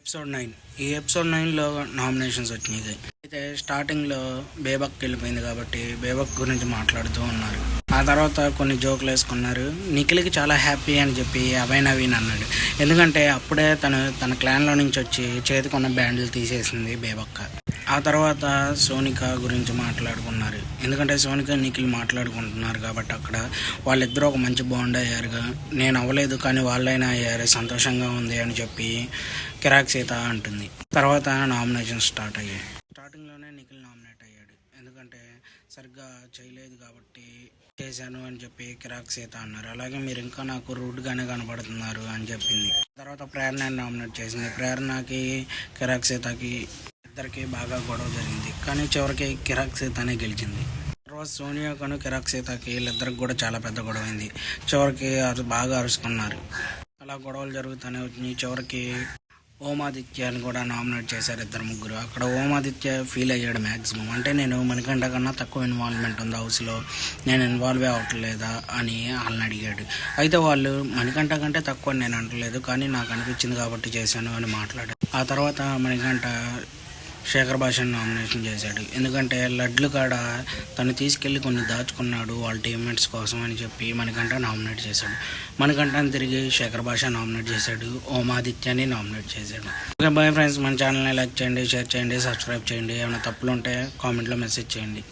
Episode 9. ఈ episode 9లో nominations వచ్చినాయి. అయితే స్టార్టింగ్లో బేబక్ వెళ్ళిపోయింది కాబట్టి బేబక్ గురించి మాట్లాడుతూ ఉన్నారు. ఆ తర్వాత కొన్ని జోకులు వేసుకున్నారు. నిఖిల్కి చాలా హ్యాపీ అని చెప్పి అభయ్ నవీన్ అన్నాడు. ఎందుకంటే అప్పుడే తన క్లాన్లో నుంచి వచ్చి చేతికున్న బ్యాండ్లు తీసేసింది బేబక్క. ఆ తర్వాత సోనిక గురించి మాట్లాడుకున్నారు. ఎందుకంటే సోనిక నిఖిల్ మాట్లాడుకుంటున్నారు కాబట్టి అక్కడ వాళ్ళిద్దరూ ఒక మంచి బాండ్ అయ్యారుగా. నేను అవ్వలేదు కానీ వాళ్ళైనా అయ్యారు, సంతోషంగా ఉంది అని చెప్పి కిరాక్ సీత అంటుంది. తర్వాత నామినేషన్ స్టార్ట్ అయ్యాయి. స్టార్టింగ్లోనే నిఖిల్ నామినేట్ అయ్యాడు. ఎందుకంటే సరిగ్గా చేయలేదు కాబట్టి చేశాను అని చెప్పి కిరాక్ సీత అన్నారు. అలాగే మీరు ఇంకా నాకు రూడ్గానే కనబడుతున్నారు అని చెప్పింది. తర్వాత ప్రేరణ నామినేట్ చేసింది. ప్రేరణకి కిరాక్ సీతకి ఇద్దరికి బాగా గొడవ జరిగింది. కానీ చివరికి కిరాక్ సీతనే గెలిచింది. తర్వాత సోనియాకను కిరాక్ సీతకి వీళ్ళిద్దరికి కూడా చాలా పెద్ద గొడవ అయింది. చివరికి బాగా అరుచుకున్నారు. అలా గొడవలు జరుగుతూనే వచ్చినాయి. చివరికి ఓమాదిత్యని కూడా నామినేట్ చేశారు ఇద్దరు ముగ్గురు. అక్కడ ఓమాదిత్య ఫీల్ అయ్యాడు మ్యాక్సిమం. అంటే నేను మణికంఠ కన్నా తక్కువ ఇన్వాల్వ్మెంట్ ఉంది హౌస్లో, నేను ఇన్వాల్వ్ అవ్వట్లేదా అని వాళ్ళని అడిగాడు. అయితే వాళ్ళు మణికంఠ కంటే తక్కువ నేను అంటలేదు, కానీ నాకు అనిపించింది కాబట్టి చేశాను అని మాట్లాడాడు. ఆ తర్వాత మణికంఠ శేఖర్ భాషను నామినేషన్ చేశాడు. ఎందుకంటే లడ్లు కాడ తను తీసుకెళ్ళి కొన్ని దాచుకున్నాడు వాళ్ళ టీమ్మేట్స్ కోసం అని చెప్పి మణికంఠ నామినేట్ చేశాడు. మణికంఠని తిరిగి శేఖర్ భాష నామినేట్ చేశాడు. ఓమాదిత్యని నామినేట్ చేశాడు. ఓకే బాయ్ ఫ్రెండ్స్, మన ఛానల్ని లైక్ చేయండి, షేర్ చేయండి, సబ్స్క్రైబ్ చేయండి. ఏమైనా తప్పులు ఉంటే కామెంట్లో మెసేజ్ చేయండి.